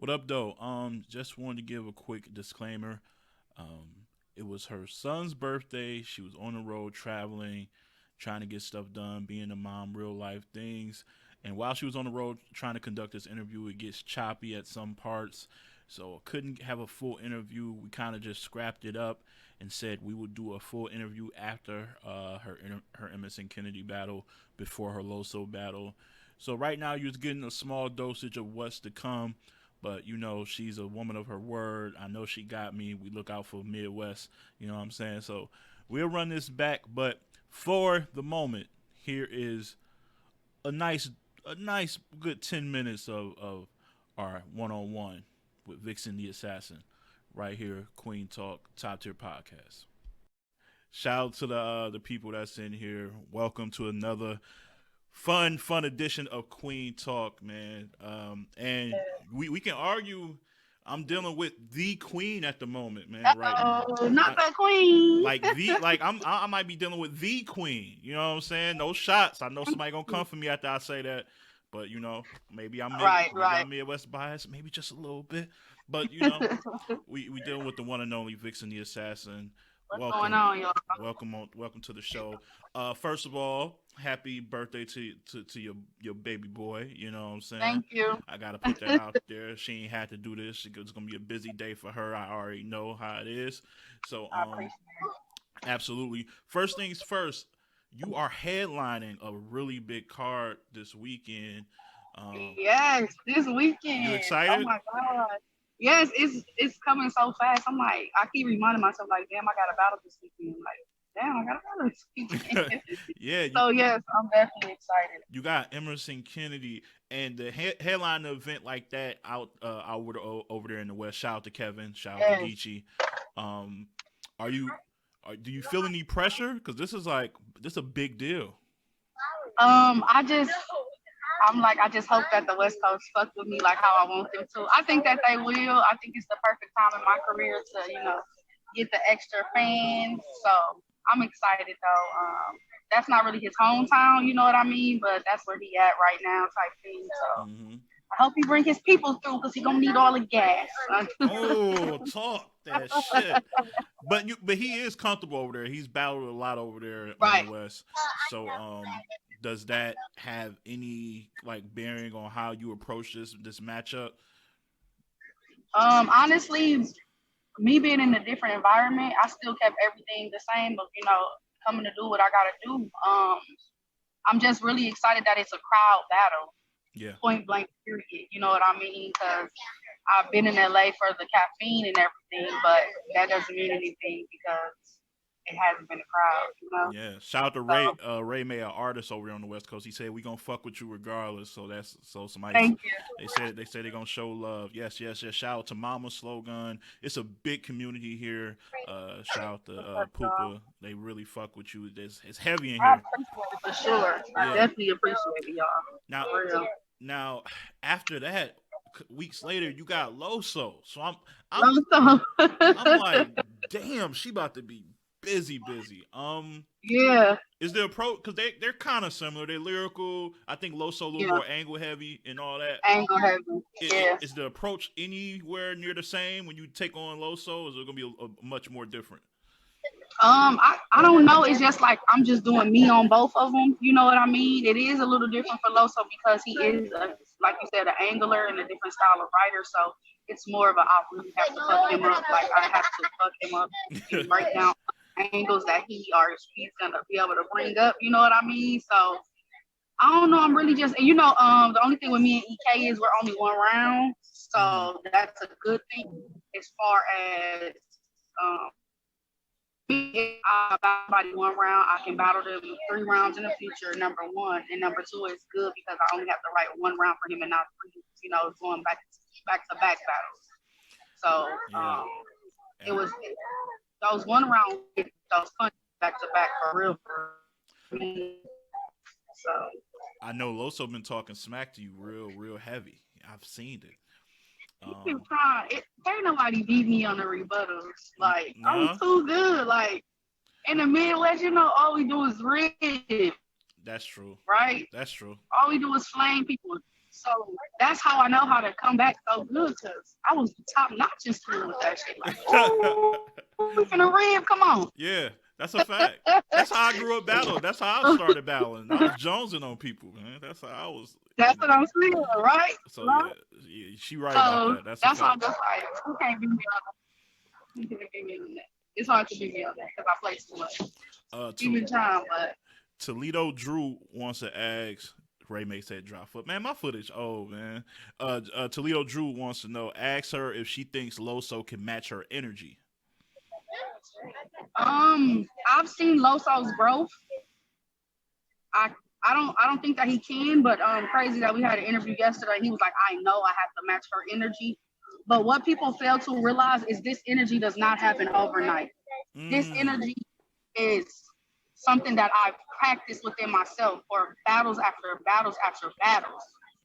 What up, though? Just wanted to give a quick disclaimer. It was her son's birthday. She was on the road traveling, trying to get stuff done, being a mom, real life things. And while she was on the road trying to conduct this interview, it gets choppy at some parts. So couldn't have a full interview. We kind of just scrapped it up and said we would do a full interview after her Emerson Kennedy battle, before her Loso battle. So right now you're getting a small dosage of what's to come. But she's a woman of her word. I know she got me. We look out for Midwest. You know what I'm saying? So we'll run this back. But for the moment, here is a nice good 10 minutes of our one on one with Viixen the Assassin. Right here, Queen Talk, top tier podcast. Shout out to the people that's in here. Welcome to another fun edition of Queen Talk, man. And we can argue. I'm dealing with the queen at the moment, man. Right, Oh, not the queen. I might be dealing with the queen. You know what I'm saying? No shots. I know somebody gonna come for me after I say that, but maybe I'm Midwest biased, maybe just a little bit. But we dealing with the one and only Viixen the Assassin. What's going Welcome, on, y'all? welcome to the show. First of all, happy birthday to your baby boy. You know what I'm saying? Thank you. I gotta put that out there. She ain't had to do this. It's gonna be a busy day for her. I already know how it is. So I appreciate absolutely. First things first. You are headlining a really big card this weekend. it. Yes, this You weekend. Oh excited? my god. Yes, it's coming so fast. I'm like, I keep reminding myself, like, damn, I got a battle this weekend. Like, damn, I got a battle this weekend. Yeah, So yes, I'm definitely excited. you got Emerson Kennedy and the headline event like that over there in the West. Shout out to Kevin. Shout out to Yes. Geechee. Um, are you? Do you feel any pressure? Because this is a big deal. I just I'm like, I just hope that the West Coast fuck with me like how I want them to. I think that they will. I think it's the perfect time in my career to, get the extra fans. So I'm excited though. That's not really his hometown, you know what I mean? But that's where he at right now, type thing. So Hmm. I hope he bring his people through because he gonna need all the gas. Oh, talk that shit. But he is comfortable over there. He's battled a lot over there in the Right. West. So does that have any like bearing on how you approach this matchup? Honestly, me being in a different environment, I still kept everything the same, but coming to do what I gotta do. I'm just really excited that it's a crowd battle, Yeah. point blank, period. You know what I mean? Because I've been in LA for the caffeine and everything, but that doesn't mean anything because it hasn't been a crowd, you know? Yeah, shout out to Ray. So Ray May, an artist over here on the West Coast. He said we gonna fuck with you regardless. So somebody thank you. they said they gonna show love. Yes, yes, yes. Shout out to Mama Slogan. It's a big community here. Shout out to Poopa. They really fuck with you. It's heavy in I here. appreciate it for sure. I Yeah. definitely appreciate it, y'all. Now For real. now after that, weeks later, you got Loso. So I'm Love song. I'm like, damn, she about to be busy. Yeah, Is the approach because they're kind of similar? They're lyrical. I think Loso a little yeah. more angle heavy and all that. Angle heavy. Yeah. Is the approach anywhere near the same when you take on Loso? Is it gonna be a much more different? I don't know. It's just like I'm just doing me on both of them. You know what I mean? It is a little different for Loso because he is, like you said, an angler and a different style of writer. So it's more of a I really have to fuck him up. Like I have to fuck him up and break down angles that he's gonna be able to bring up. You know what I mean? So I don't know. I'm really just, the only thing with me and EK is we're only one round, Hmm. so that's a good thing as far as um if I battle somebody one round, I can battle them 3 rounds in the future. Number one, and number two is good because I only have to write one round for him and not three. Going back to back battles. So Yeah. it And was those one round those punches back to back for real. For me. So I know Loso been talking smack to you real heavy. I've seen it. he keep Um, trying. Ain't nobody beat me on the rebuttals. Like I'm nah, too good. Like in the Midwest, all we do is rib, that's true. right? That's true. All we do is flame people. So that's how I know how to come back so good because I was top notch in school with that shit. Like, oh, we finna rib, come on. Yeah, that's a fact. That's how I grew up battling. That's how I started battling. I was jonesing on people, man. That's how I was, That's what I'm saying, right? So Right? yeah, she right about So that. That's a that's why I'm fact. just like, who can't beat me on that? Who can't beat me on that? It's hard to beat me on that because I play too much. To, Even time, but Toledo Drew wants to ask. Ray May said drop foot. Man, my footage old, man. Toledo Drew wants to know. Ask her if she thinks Loso can match her energy. I've seen Loso's growth. I I don't think that he can, but crazy that we had an interview yesterday. He was like, I know I have to match her energy. But what people fail to realize is this energy does not happen overnight. This Mm, energy is something that I've practiced within myself for battles after battles after battles.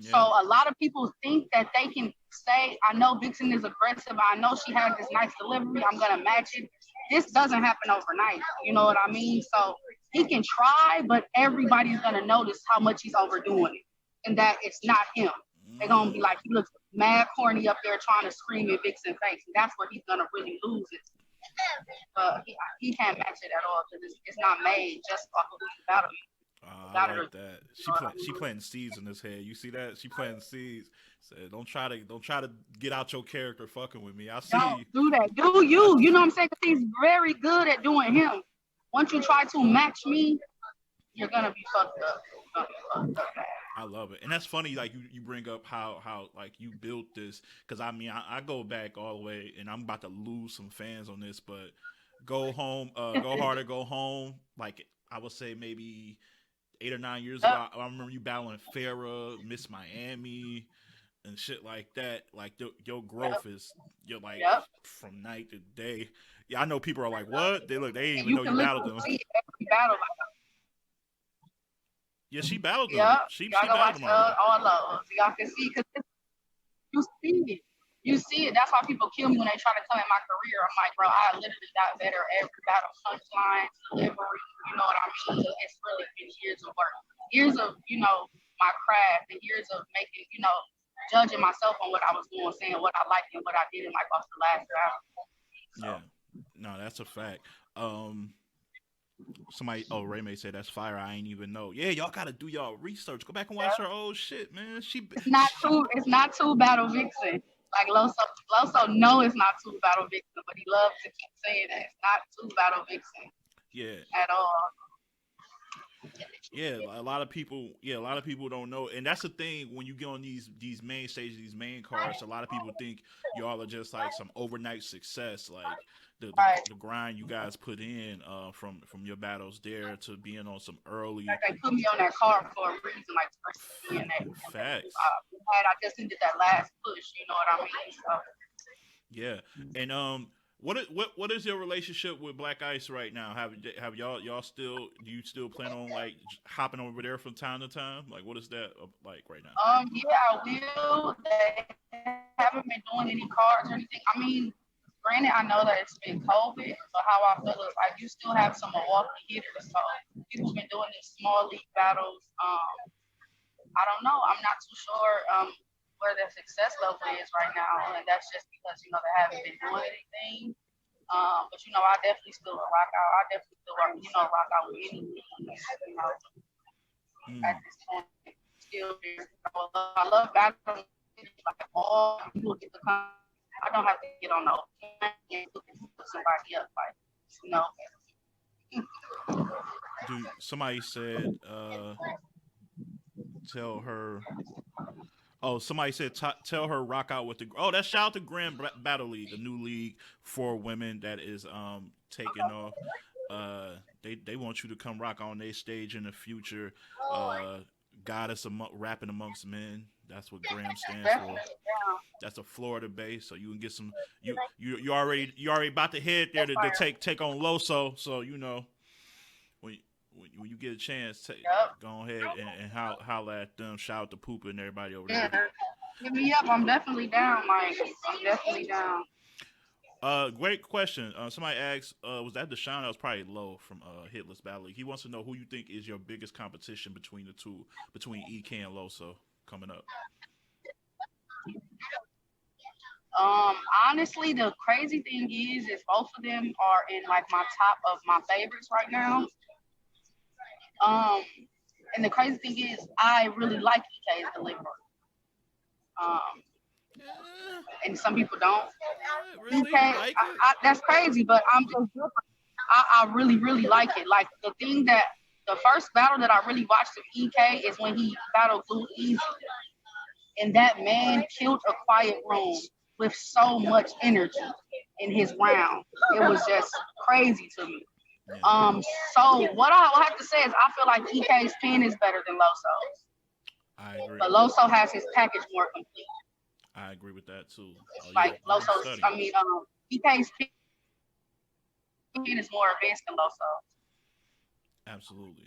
So yeah. a lot of people think that they can say, I know Viixen is aggressive. I know she had this nice delivery. I'm going to match it. This doesn't happen overnight. You know what I mean? So he can try, but everybody's going to notice how much he's overdoing it and that it's not him. They're going to be Mm, like, he looks mad corny up there trying to scream in Viixen face. And that's where he's going to really lose it. But he can't match it at all because it's not made just off of who's battle. You I got like to, that. you know what I She mean? planting seeds in his head. You see that? She planting seeds. Said, don't try to get out your character fucking with me. I see Don't you. do that. Do I, you? You know what I'm saying? 'Cause he's very good at doing him. Once you try to match me, you're gonna be fucked up. You're gonna be fucked up bad. I love it, and that's funny. Like you bring up how like you built this because I mean I go back all the way, and I'm about to lose some fans on this, but go home, go harder, go home. Like I would say maybe 8 or 9 years ago, Yep, I remember you battling Farrah, Miss Miami, and shit like that. Like your yep, growth is you're like yep. from night to day. Yeah, I know people are like, what? They didn't And even you know you can battled literally them. see every battle. Yeah, she battled them. Yep. Y'all She go watch battled them already. all of so y'all can see because you see it. You see it. That's why people kill me when they try to come in my career. I'm like, bro, I literally got better every battle, punchline, delivery. You know what I mean? So it's really been years of work, years of my craft, and years of making judging myself on what I was doing, saying what I liked and what I didn't like off the last battle. So Yeah. No, that's a fact. Um, Somebody, oh, Ray May said that's fire. I ain't even know. Yeah, y'all gotta do y'all research. Go back and watch yeah. her old shit, man. It's not She too. It's not too battle Viixen. Like Loso know it's not too battle Viixen, but he loves to keep saying that it's not too battle Viixen yeah, at all. yeah. A lot of people don't know, and that's the thing when you get on these main stages, these main cards. A lot of people think y'all are just like some overnight success, like Right. the grind you guys put in from your battles there to being on some Like early they put me on that card for a reason, like to be in that. facts. I just needed that last push. You know what I mean? So Yeah, and what is your relationship with Black Ice right now? Have y'all still do you still plan on like hopping over there from time to time? Like, what is that like right now? yeah, I will. They haven't been doing any cards or anything. I mean, granted, I know that it's been COVID, but how I feel is like you still have some Milwaukee hitters. So people been doing these small league battles. I don't know. I'm not too sure where their success level is right now, and that's just because they haven't been doing anything. But I definitely still rock out. I definitely still rock out with any leagues. At Mm, this point, still there. I love battling. Like all people get to come. I don't have to get on no and put somebody up. Like you know. do somebody said tell her? Oh, somebody said tell her rock out with the. Oh, that's shout out to Grand Battle League, a new league for women that is taking off. They want you to come rock on their stage in the future. Uh, Goddess rapping amongst men. That's what Graham stands for. Definitely, yeah. That's a Florida base, so you can get some. You already about to head there That's to fire. take on Loso. So when when you get a chance, Yep. go ahead and holla at them. Shout out to Poopa and everybody over there. Yeah. Hit me up. I'm definitely down, Mike. I'm definitely down. Great question. Somebody asked, was that Deshaun? That was probably low from Hitless Battle League. He wants to know who you think is your biggest competition between the two, between EK and Loso. coming up? Honestly, the crazy thing is both of them are in like my top of my favorites right now. Um, and the crazy thing is, I really like EK's delivery. Um, and some people don't. Really? EK, You like it? that's crazy, but I'm just different. I really, really like it. Like the first battle that I really watched of EK is when he battled Blue Easy, and that man killed a quiet room with so much energy in his round. It was just crazy to me. Yeah. So what I will have to say is I feel like EK's pen is better than Loso's, I agree. but Loso has his package more complete. I agree with that too. Oh yeah, Like you be Loso's, studying. EK's pen is more advanced than Loso. Absolutely.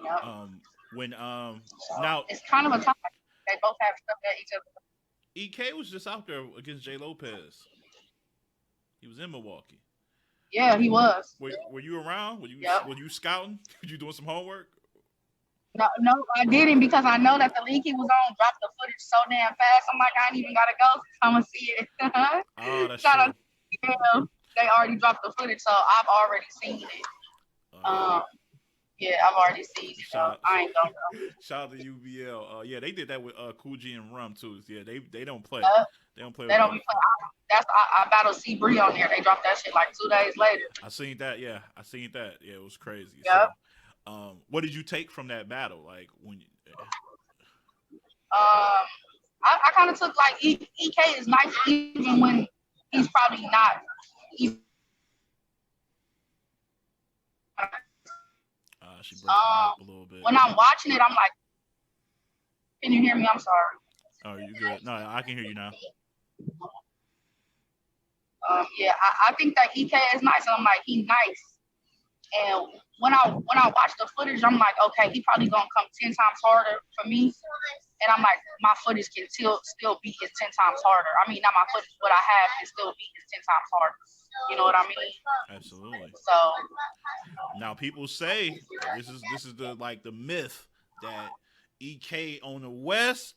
Yep. When So now it's kind of a tie. They both have stuff that each other. EK was just out there against Jay Lopez. He was in Milwaukee. Yeah, he was. Were you around? Yep. Were you scouting? Were you doing some homework? No, no, I didn't because I know that the league he was on dropped the footage so damn fast. I'm like, I ain't even gotta go. I'm gonna see it. Oh, that's Shout out true. to them. They already dropped the footage, so I've already seen it. Yeah. Yeah, I've already seen it. So Shout, I ain't gonna go. shout out to UBL. Yeah, they did that with Cool G and Rum too. Yeah, they don't play. Uh, They don't play they with don't that. be playing. I battled C Bree on there. They dropped that shit like 2 days later. I seen that. Yeah, I seen that. Yeah, it was crazy. Yep. So, what did you take from that battle? Like when you, I kind of took like EK is nice even when he's probably not. Even, she breaking up a little bit. when I'm watching it, I'm like, can you hear me? I'm sorry. Oh, you good? No, I can hear you now. Yeah, I think that EK is nice. And I'm like, he's nice. And when I watch the footage, I'm like, okay, he probably gonna come 10 times harder for me. And I'm like, my footage can still beat his 10 times harder. I mean, not my footage, what I have can still beat his 10 times harder. You know what I mean? Absolutely. So Now people say this is the myth that EK on the West,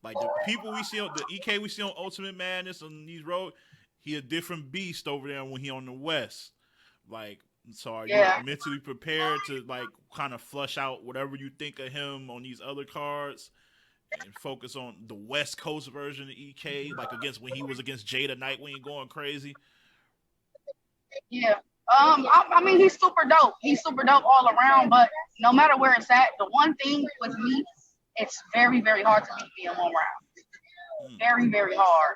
like the people we see on the EK we see on Ultimate Madness on these road, he a different beast over there when he on the West. Like, so are you mentally prepared to like kind of flush out whatever you think of him on these other cards and focus on the West Coast version of EK, like against when he was against Jada Nightwing going crazy? yeah. I mean, he's super dope. He's super dope all around. But no matter where it's at, the one thing with me, it's very, very hard to beat me in one round. Very, very hard.